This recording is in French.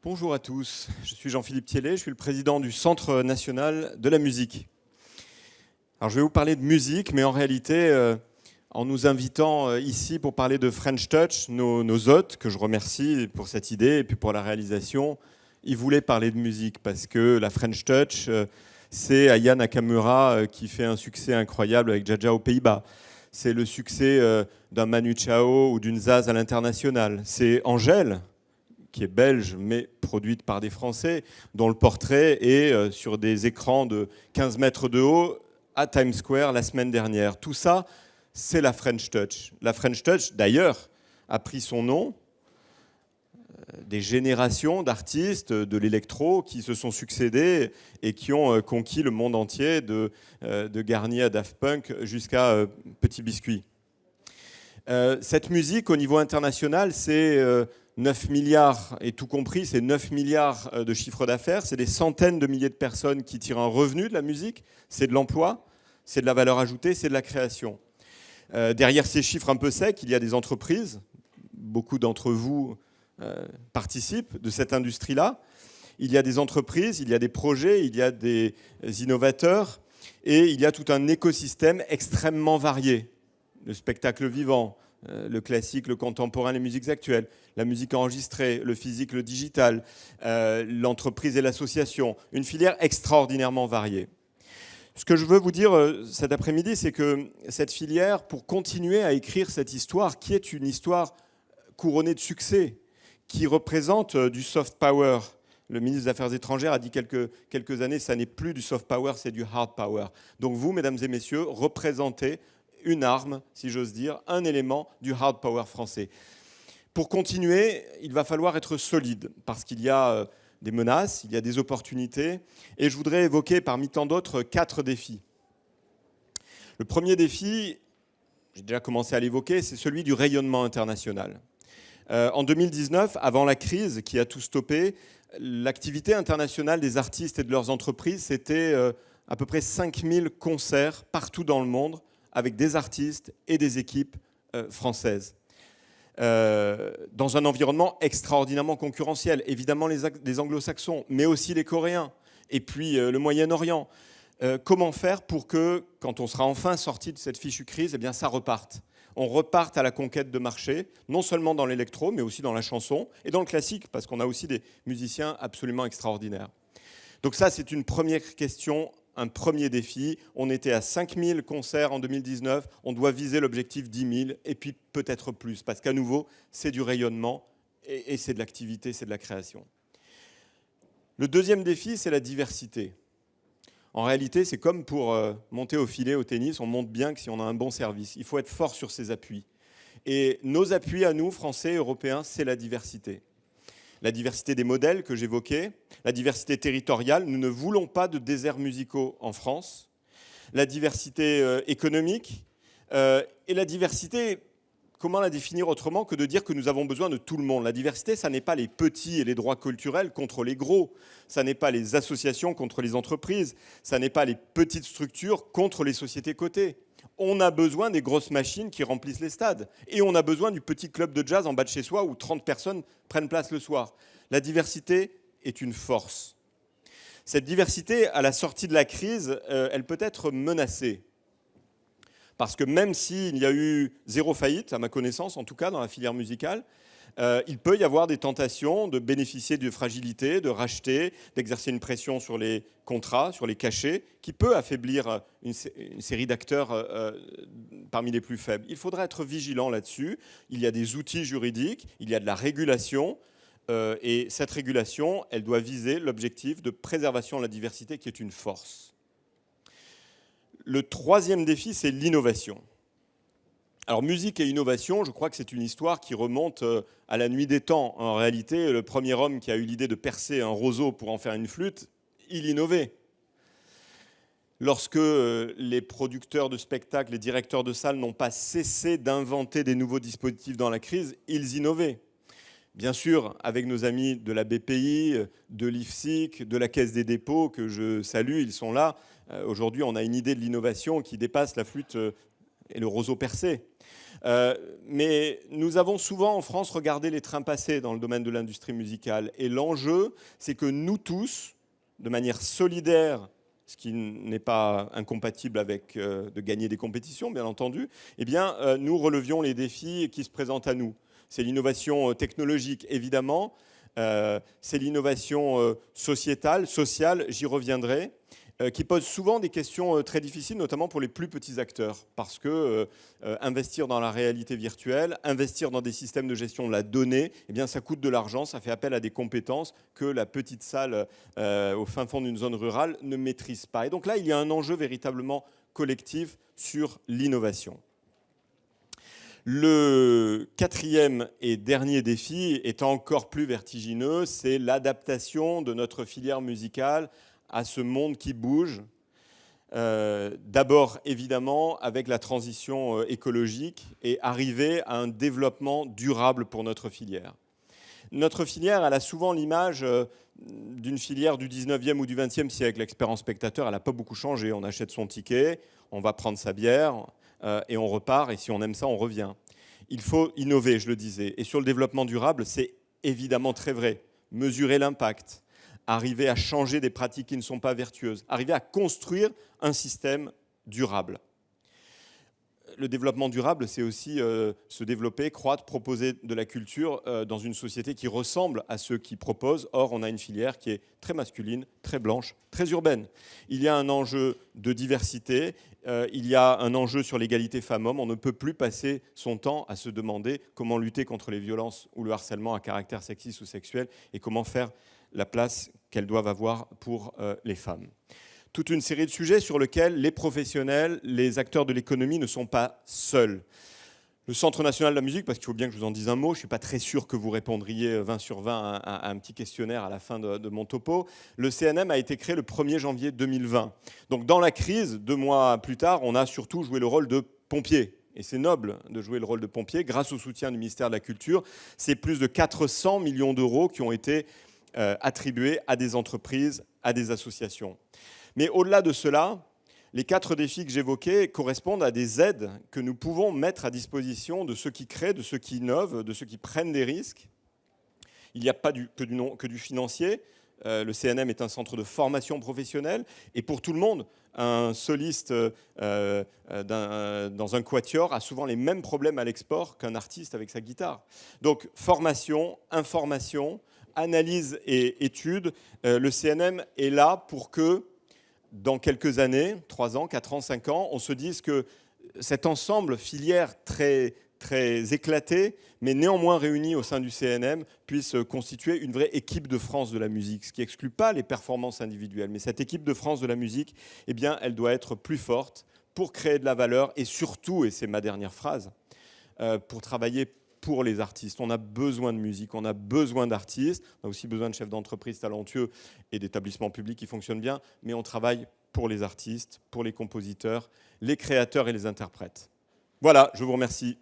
Bonjour à tous, je suis Jean-Philippe Thiellet, je suis le président du Centre national de la musique. Alors je vais vous parler de musique, mais en réalité, en nous invitant ici pour parler de French Touch, nos hôtes, que je remercie pour cette idée et puis pour la réalisation, ils voulaient parler de musique parce que la French Touch, c'est Aya Nakamura qui fait un succès incroyable avec Jaja aux Pays-Bas. C'est le succès d'un Manu Chao ou d'une Zaz à l'international. C'est Angèle, qui est belge, mais produite par des Français, dont le portrait est sur des écrans de 15 mètres de haut à Times Square la semaine dernière. Tout ça, c'est la French Touch. La French Touch, d'ailleurs, a pris son nom des générations d'artistes de l'électro qui se sont succédés et qui ont conquis le monde entier, de Garnier à Daft Punk jusqu'à Petit Biscuit. Cette musique, au niveau international, c'est 9 milliards, et tout compris, c'est 9 milliards de chiffre d'affaires. C'est des centaines de milliers de personnes qui tirent un revenu de la musique. C'est de l'emploi, c'est de la valeur ajoutée, c'est de la création. Derrière ces chiffres un peu secs, il y a des entreprises. Beaucoup d'entre vous participent de cette industrie-là. Il y a des entreprises, il y a des projets, il y a des innovateurs, et il y a tout un écosystème extrêmement varié. Le spectacle vivant, le classique, le contemporain, les musiques actuelles, la musique enregistrée, le physique, le digital, l'entreprise et l'association. Une filière extraordinairement variée. Ce que je veux vous dire cet après-midi, c'est que cette filière, pour continuer à écrire cette histoire, qui est une histoire couronnée de succès, qui représente du soft power. Le ministre des Affaires étrangères a dit quelques années, ça n'est plus du soft power, c'est du hard power. Donc vous, mesdames et messieurs, représentez une arme, si j'ose dire, un élément du hard power français. Pour continuer, il va falloir être solide, parce qu'il y a des menaces, il y a des opportunités, et je voudrais évoquer parmi tant d'autres 4 défis. Le premier défi, j'ai déjà commencé à l'évoquer, c'est celui du rayonnement international. En 2019, avant la crise qui a tout stoppé, l'activité internationale des artistes et de leurs entreprises, c'était à peu près 5000 concerts partout dans le monde, avec des artistes et des équipes françaises. Dans un environnement extraordinairement concurrentiel. Évidemment les anglo-saxons, mais aussi les Coréens, et puis le Moyen-Orient. Comment faire pour que, quand on sera enfin sorti de cette fichue crise, eh bien, ça reparte. On reparte à la conquête de marché, non seulement dans l'électro, mais aussi dans la chanson et dans le classique, parce qu'on a aussi des musiciens absolument extraordinaires. Donc ça, c'est une première question, un premier défi. On était à 5000 concerts en 2019, on doit viser l'objectif 10 000, et puis peut-être plus, parce qu'à nouveau, c'est du rayonnement, et c'est de l'activité, c'est de la création. Le deuxième défi, c'est la diversité. En réalité, c'est comme pour monter au filet au tennis, on monte bien que si on a un bon service. Il faut être fort sur ses appuis. Et nos appuis à nous, Français, Européens, c'est la diversité. La diversité des modèles que j'évoquais, la diversité territoriale. Nous ne voulons pas de déserts musicaux en France. La diversité économique et la diversité, comment la définir autrement que de dire que nous avons besoin de tout le monde. La diversité, ça n'est pas les petits et les droits culturels contre les gros. Ça n'est pas les associations contre les entreprises. Ça n'est pas les petites structures contre les sociétés cotées. On a besoin des grosses machines qui remplissent les stades. Et on a besoin du petit club de jazz en bas de chez soi où 30 personnes prennent place le soir. La diversité est une force. Cette diversité, à la sortie de la crise, elle peut être menacée. Parce que même s'il y a eu 0 faillite, à ma connaissance, en tout cas dans la filière musicale, il peut y avoir des tentations de bénéficier de fragilité, de racheter, d'exercer une pression sur les contrats, sur les cachets, qui peut affaiblir une série d'acteurs parmi les plus faibles. Il faudra être vigilant là-dessus. Il y a des outils juridiques, il y a de la régulation, et cette régulation, elle doit viser l'objectif de préservation de la diversité qui est une force. Le troisième défi, c'est l'innovation. Alors, musique et innovation, je crois que c'est une histoire qui remonte à la nuit des temps. En réalité, le premier homme qui a eu l'idée de percer un roseau pour en faire une flûte, il innovait. Lorsque les producteurs de spectacles, les directeurs de salles n'ont pas cessé d'inventer des nouveaux dispositifs dans la crise, ils innovaient. Bien sûr, avec nos amis de la BPI, de l'IFSIC, de la Caisse des dépôts, que je salue, ils sont là. Aujourd'hui, on a une idée de l'innovation qui dépasse la flûte et le roseau percé. Mais nous avons souvent en France regardé les trains passer dans le domaine de l'industrie musicale. Et l'enjeu, c'est que nous tous, de manière solidaire, ce qui n'est pas incompatible avec de gagner des compétitions, bien entendu, eh bien, nous relevions les défis qui se présentent à nous. C'est l'innovation technologique, évidemment. C'est l'innovation sociétale, sociale, j'y reviendrai, qui pose souvent des questions très difficiles, notamment pour les plus petits acteurs, parce que investir dans la réalité virtuelle, investir dans des systèmes de gestion de la donnée, eh bien, ça coûte de l'argent, ça fait appel à des compétences que la petite salle au fin fond d'une zone rurale ne maîtrise pas. Et donc là, il y a un enjeu véritablement collectif sur l'innovation. Le quatrième et dernier défi est encore plus vertigineux, c'est l'adaptation de notre filière musicale à ce monde qui bouge. D'abord, évidemment, avec la transition écologique et arriver à un développement durable pour notre filière. Notre filière, elle a souvent l'image d'une filière du 19e ou du 20e siècle. L'expérience spectateur, elle n'a pas beaucoup changé. On achète son ticket, on va prendre sa bière et on repart. Et si on aime ça, on revient. Il faut innover, je le disais. Et sur le développement durable, c'est évidemment très vrai. Mesurer l'impact, arriver à changer des pratiques qui ne sont pas vertueuses, arriver à construire un système durable. Le développement durable, c'est aussi se développer, croître, proposer de la culture dans une société qui ressemble à ceux qui proposent. Or, on a une filière qui est très masculine, très blanche, très urbaine. Il y a un enjeu de diversité, il y a un enjeu sur l'égalité femmes-hommes. On ne peut plus passer son temps à se demander comment lutter contre les violences ou le harcèlement à caractère sexiste ou sexuel et comment faire la place qu'elles doivent avoir pour les femmes. Toute une série de sujets sur lesquels les professionnels, les acteurs de l'économie ne sont pas seuls. Le Centre national de la musique, parce qu'il faut bien que je vous en dise un mot, je ne suis pas très sûr que vous répondriez 20 sur 20 à un petit questionnaire à la fin de mon topo. Le CNM a été créé le 1er janvier 2020. Donc dans la crise, 2 mois plus tard, on a surtout joué le rôle de pompier. Et c'est noble de jouer le rôle de pompier. Grâce au soutien du ministère de la Culture, c'est plus de 400 millions d'euros qui ont été attribués à des entreprises, à des associations. Mais au-delà de cela, les 4 défis que j'évoquais correspondent à des aides que nous pouvons mettre à disposition de ceux qui créent, de ceux qui innovent, de ceux qui prennent des risques. Il n'y a pas que du financier. Le CNM est un centre de formation professionnelle. Et pour tout le monde, un soliste dans un quatuor a souvent les mêmes problèmes à l'export qu'un artiste avec sa guitare. Donc formation, information, analyse et études. Le CNM est là pour que dans quelques années, 3 ans, 4 ans, 5 ans, on se dise que cet ensemble filière très, très éclaté, mais néanmoins réuni au sein du CNM, puisse constituer une vraie équipe de France de la musique, ce qui n'exclut pas les performances individuelles. Mais cette équipe de France de la musique, eh bien, elle doit être plus forte pour créer de la valeur et surtout, et c'est ma dernière phrase, pour travailler pour les artistes. On a besoin de musique, on a besoin d'artistes, on a aussi besoin de chefs d'entreprise talentueux et d'établissements publics qui fonctionnent bien, mais on travaille pour les artistes, pour les compositeurs, les créateurs et les interprètes. Voilà, je vous remercie.